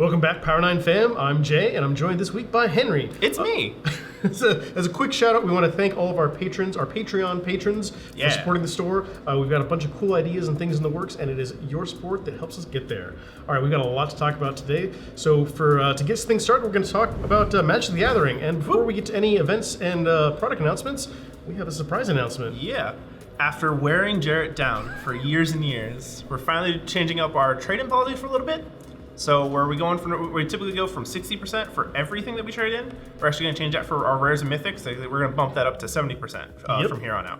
Welcome back, Power 9 fam. I'm Jay, and I'm joined this week by Henry. It's me. As a quick shout out, we want to thank all of our patrons, our Patreon patrons, for supporting the store. We've got a bunch of cool ideas and things in the works, and it is your support that helps us get there. All right, we've got a lot to talk about today. So to get things started, we're going to talk about Magic the Gathering. And before we get to any events and product announcements, we have a surprise announcement. Yeah. After wearing Jarrett down for years and years, we're finally changing up our trade-in policy for a little bit. So we typically go from 60% for everything that we trade in. We're actually going to change that for our rares and mythics. We're going to bump that up to 70% from here on out.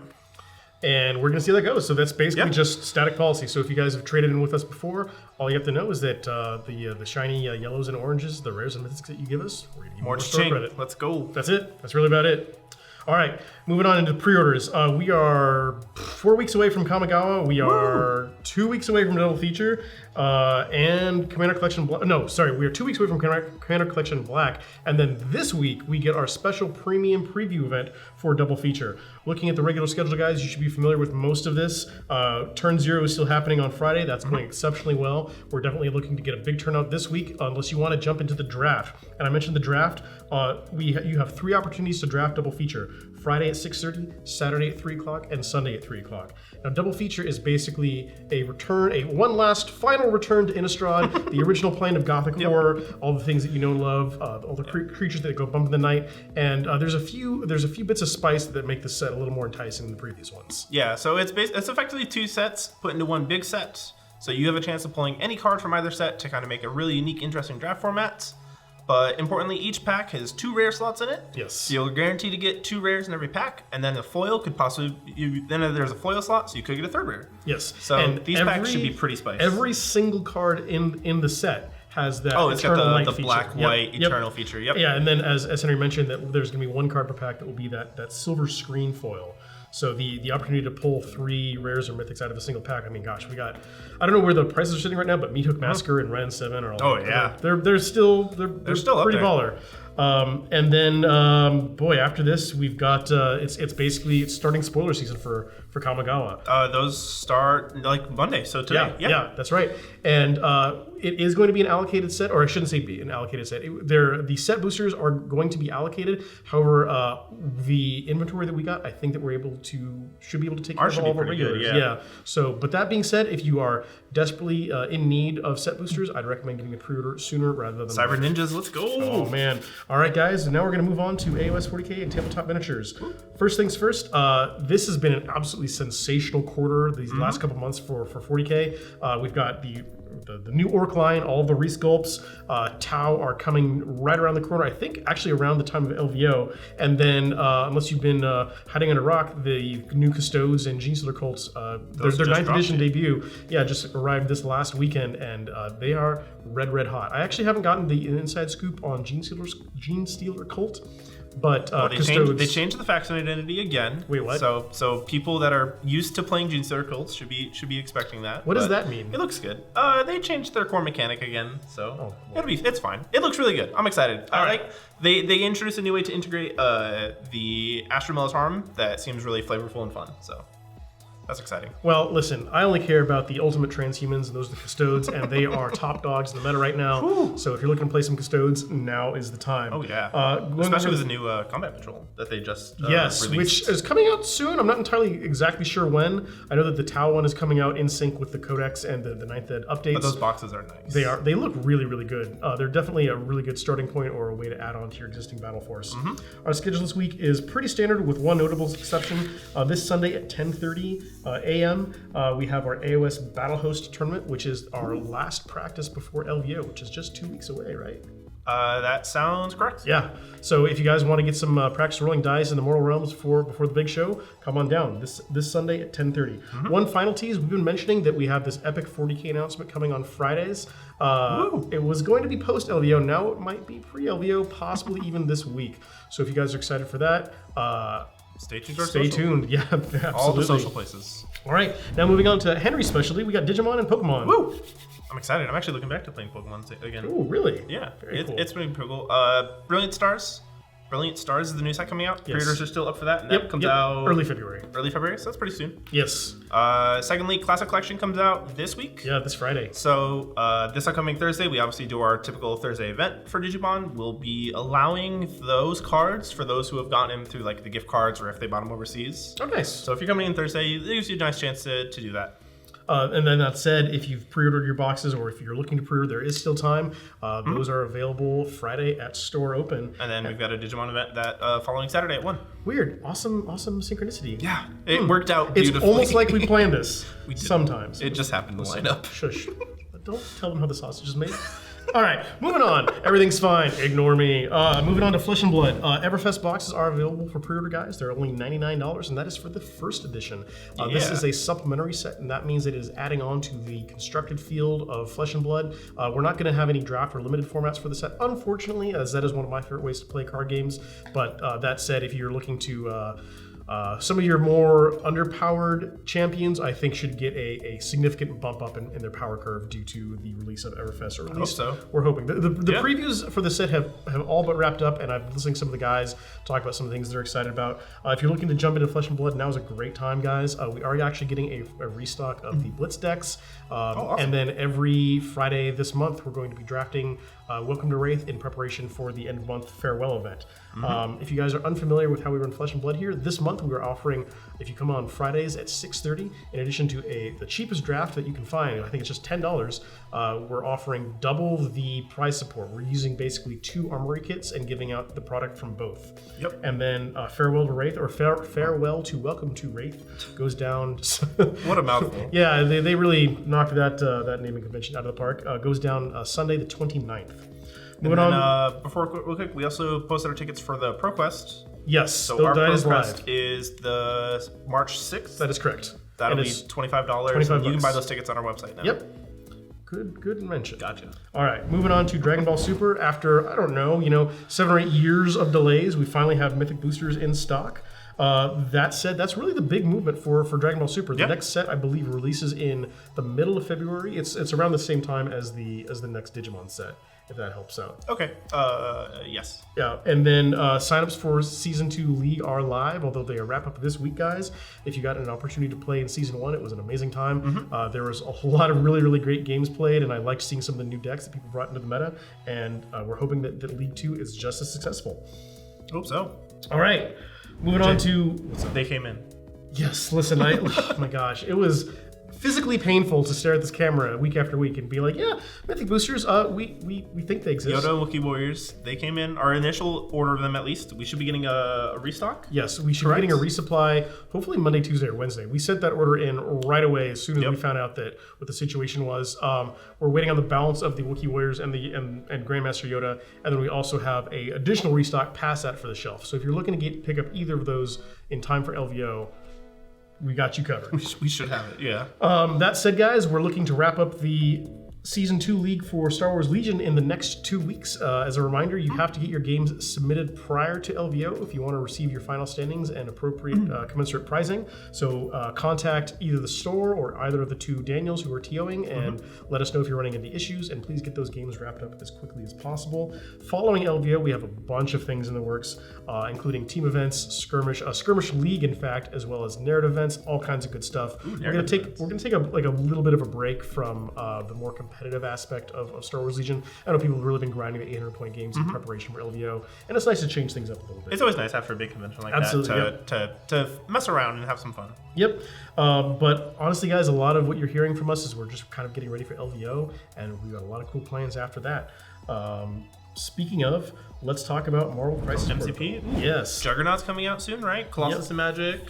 And we're going to see how that goes. So that's basically just static policy. So if you guys have traded in with us before, all you have to know is that the shiny yellows and oranges, the rares and mythics that you give us, we're going to give you more store credit. Let's go. That's it. That's really about it. All right, moving on into pre-orders. We are 4 weeks away from Kamigawa. We are 2 weeks away from Double Feature and Commander Collection Black. No, sorry, we are 2 weeks away from Commander Collection Black. And then this week, we get our special premium preview event for Double Feature. Looking at the regular schedule, guys, you should be familiar with most of this. Turn 0 is still happening on Friday. That's going exceptionally well. We're definitely looking to get a big turnout this week, unless you want to jump into the draft. And I mentioned the draft. You have 3 opportunities to draft Double Feature. Friday at 6:30, Saturday at 3 o'clock, and Sunday at 3 o'clock. Now, Double Feature is basically one last final return to Innistrad, the original plane of Gothic horror, all the things that you know and love, all the creatures that go bump in the night, and there's a few bits of spice that make this set a little more enticing than the previous ones. Yeah, so it's effectively 2 sets put into one big set. So you have a chance of pulling any card from either set to kind of make a really unique, interesting draft format. But importantly, each pack has 2 rare slots in it. Yes. So you're guaranteed to get 2 rares in every pack, and then the foil could possibly. Then there's a foil slot, so you could get a 3rd rare. Yes. So and these packs should be pretty spicy. Every single card in the set has that. Oh, it's got the feature. black-white eternal feature. Yep. Yeah, and then as Henry mentioned, that there's going to be 1 card per pack that will be that silver screen foil. So the opportunity to pull 3 rares or mythics out of a single pack. I mean, gosh, we got. I don't know where the prices are sitting right now, but Meat Hook Massacre and Ran 7 are all. Oh yeah. They're still pretty up baller. And then after this we've got it's basically starting spoiler season for Kamigawa. Those start like Monday, so today. Yeah, that's right. And it is going to be an allocated set, or I shouldn't say be an allocated set. The set boosters are going to be allocated. However, the inventory that we got, I think that we're should be able to take care of all of our regulars. Yeah. So, but that being said, if you are desperately in need of set boosters, I'd recommend getting a pre-order sooner rather than Cyber Ninjas. Let's go. Oh man. All right, guys. Now we're going to move on to AOS 40K and tabletop miniatures. First things first. This has been an absolutely sensational quarter these last couple months for 40K. We've got the new Orc line, all of the resculpts. Tau are coming right around the corner, I think actually around the time of LVO. And then, unless you've been hiding under a rock, the new Custodes and Genestealer cults, their 9th edition debut, just arrived this last weekend, and they are red hot. I actually haven't gotten the inside scoop on Genestealer cult. But they changed the faction identity again. Wait, what? So people that are used to playing Genestealer cults should be expecting that. What does that mean? It looks good. They changed their core mechanic again, so it's fine. It looks really good. I'm excited. They introduced a new way to integrate the Astral Militarum that seems really flavorful and fun. So that's exciting. Well, listen, I only care about the ultimate transhumans, and those are the Custodes, and they are top dogs in the meta right now. Whew. So if you're looking to play some Custodes, now is the time. Oh, yeah. Especially with the new combat patrol that they just released. Which is coming out soon. I'm not entirely exactly sure when. I know that the Tau one is coming out in sync with the Codex and the 9th Ed updates. But those boxes are nice. They look really, really good. They're definitely a really good starting point or a way to add on to your existing battle force. Our schedule this week is pretty standard with one notable exception. This Sunday at 10:30 a.m. We have our AOS Battle Host tournament, which is our last practice before LVO, which is just 2 weeks away, right? That sounds correct. Yeah. So if you guys want to get some practice rolling dice in the Mortal Realms before the big show, come on down this Sunday at 10:30. One final tease: we've been mentioning that we have this epic 40K announcement coming on Fridays. It was going to be post LVO. Now it might be pre LVO, possibly even this week. So if you guys are excited for that, stay tuned. Yeah, absolutely. All the social places. All right, now moving on to Henry's specialty, we got Digimon and Pokemon. Woo! I'm excited. I'm actually looking back to playing Pokemon again. Oh, really? Yeah, Very cool. It's been pretty cool. Brilliant Stars Brilliant Stars is the new set coming out. Yes. Pre-orders are still up for that, and that comes out early February. Early February, so that's pretty soon. Yes. Secondly, Classic Collection comes out this week. Yeah, this Friday. So this upcoming Thursday, we obviously do our typical Thursday event for Digimon. We'll be allowing those cards for those who have gotten them through like the gift cards or if they bought them overseas. Oh, nice. So if you're coming in Thursday, it gives you a nice chance to do that. And then that said, if you've pre-ordered your boxes or if you're looking to pre-order, there is still time. Those are available Friday at store open. And then we've got a Digimon event that following Saturday at 1. Weird. Awesome synchronicity. Yeah, it worked out beautifully. It's almost like we planned this. We did. Sometimes. It just happened to line up. Shush. Don't tell them how the sausage is made. All right, moving on. Everything's fine. Ignore me. Moving on to Flesh and Blood. Everfest boxes are available for pre-order, guys. They're only $99, and that is for the first edition. This is a supplementary set, and that means it is adding on to the constructed field of Flesh and Blood. We're not going to have any draft or limited formats for the set, unfortunately, as that is one of my favorite ways to play card games. But that said, if you're looking to some of your more underpowered champions, I think, should get a significant bump up in their power curve due to the release of Everfest, or at least we're hoping. The previews for the set have all but wrapped up, and I've listened to some of the guys talk about some of the things they're excited about. If you're looking to jump into Flesh and Blood, now is a great time, guys. We are actually getting a restock of the Blitz decks, awesome. And then every Friday this month, we're going to be drafting Welcome to Wraith in preparation for the end of month farewell event. If you guys are unfamiliar with how we run Flesh and Blood here, this month we are offering, if you come on Fridays at 6:30, in addition to the cheapest draft that you can find, I think it's just $10, we're offering double the prize support. We're using basically 2 armory kits and giving out the product from both. Yep. And then Farewell to Wraith, or Farewell to Welcome to Wraith, goes down. What a mouthful. Yeah, they really knocked that naming convention out of the park. Goes down Sunday the 29th. Moving on. Before real quick, we also posted our tickets for the ProQuest. Yes, so our that ProQuest is the March 6th. That is correct. That'll be $25. You can buy those tickets on our website now. Yep. Good mention. Gotcha. All right, moving on to Dragon Ball Super. After, I don't know, 7 or 8 years of delays, we finally have Mythic boosters in stock. That said, that's really the big movement for Dragon Ball Super. The next set, I believe, releases in the middle of February. It's around the same time as the next Digimon set, if that helps out. Okay. Yes. Yeah, and then signups for Season 2 League are live, although they wrap up this week, guys. If you got an opportunity to play in Season 1, it was an amazing time. There was a whole lot of really, really great games played, and I liked seeing some of the new decks that people brought into the meta, and we're hoping that League 2 is just as successful. Hope so. All right, moving on to... They came in. Yes, listen, oh my gosh, it was physically painful to stare at this camera week after week and be like, yeah, Mythic boosters, we think they exist. Yoda and Wookiee Warriors, they came in. Our initial order of them, at least, we should be getting a restock? Yes, we should be getting a resupply, hopefully Monday, Tuesday, or Wednesday. We sent that order in right away as soon as we found out that what the situation was. We're waiting on the balance of the Wookiee Warriors and Grandmaster Yoda, and then we also have a additional restock past that for the shelf. So if you're looking to pick up either of those in time for LVO, we got you covered. We should have it, yeah. That said, guys, we're looking to wrap up the Season 2 League for Star Wars Legion in the next 2 weeks. As a reminder, you have to get your games submitted prior to LVO if you want to receive your final standings and appropriate commensurate pricing. So contact either the store or either of the 2 Daniels who are TOing and let us know if you're running into issues, and please get those games wrapped up as quickly as possible. Following LVO, we have a bunch of things in the works, including team events, skirmish league, in fact, as well as narrative events, all kinds of good stuff. We're gonna take a little bit of a break from the more competitive aspect of Star Wars Legion. I know people have really been grinding the 800-point games in preparation for LVO, and it's nice to change things up a little bit. It's always nice after a big convention like that to mess around and have some fun. Yep. But honestly, guys, a lot of what you're hearing from us is we're just kind of getting ready for LVO, and we've got a lot of cool plans after that. Speaking of, let's talk about Marvel Crisis MCP? Protocol. Yes. Juggernaut's coming out soon, right? Colossus and Magic.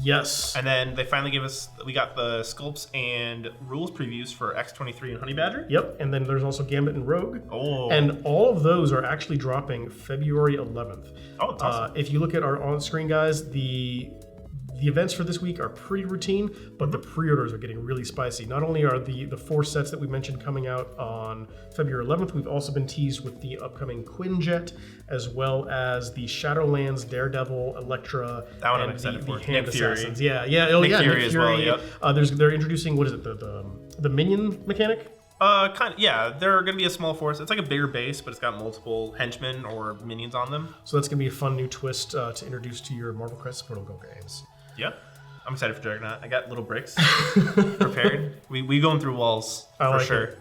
Yes. And then they finally we got the sculpts and rules previews for X-23 and Honey Badger. Yep, and then there's also Gambit and Rogue. Oh. And all of those are actually dropping February 11th. Oh, that's awesome. If you look at our on-screen, guys, the events for this week are pretty routine, but the pre-orders are getting really spicy. Not only are the 4 sets that we mentioned coming out on February 11th, we've also been teased with the upcoming Quinjet, as well as the Shadowlands, Daredevil, Elektra, that one and I'm excited for. Hand Nick Fury. Assassins. Nick Fury as well, yep. They're introducing, what is it, the minion mechanic? Kind of, yeah. They're going to be a small force. It's like a bigger base, but it's got multiple henchmen or minions on them. So that's going to be a fun new twist to introduce to your Marvel Crisis Protocol games. Yeah. I'm excited for Juggernaut. I got little bricks prepared. We going through walls for sure. It.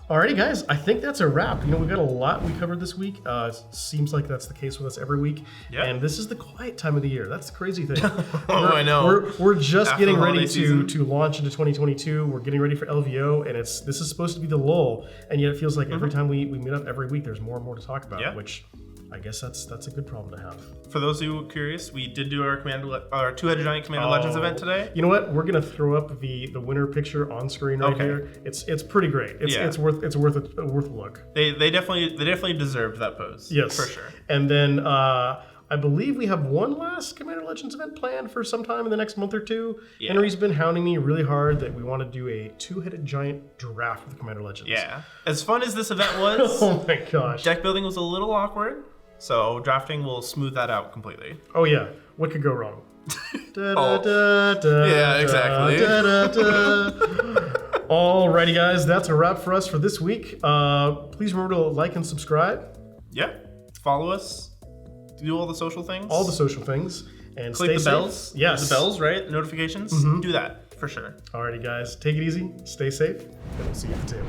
Alrighty, guys. I think that's a wrap. You know, we've got a lot we covered this week. Seems like that's the case with us every week. Yeah. And this is the quiet time of the year. That's the crazy thing. I know. We're just After getting the ready holiday to launch into 2022. We're getting ready for LVO, and this is supposed to be the lull. And yet it feels like every time we meet up every week, there's more and more to talk about. Yeah. Which I guess that's a good problem to have. For those who are curious, we did do our two-headed giant Commander Legends event today. You know what? We're gonna throw up the winner picture on screen right here. It's pretty great. It's worth a look. They definitely deserved that pose. Yes, for sure. And then I believe we have one last Commander Legends event planned for sometime in the next month or two. Yeah. Henry's been hounding me really hard that we want to do a two-headed giant draft with Commander Legends. Yeah. As fun as this event was, Oh my gosh. deck building was a little awkward. So drafting will smooth that out completely. Oh yeah. What could go wrong? Yeah, exactly. Alrighty, guys. That's a wrap for us for this week. Please remember to like and subscribe. Yeah. Follow us. Do all the social things. All the social things. And click stay the safe. bells. Yes. The bells, right? The notifications. Do that for sure. Alrighty, guys. Take it easy. Stay safe. And we'll see you at the table.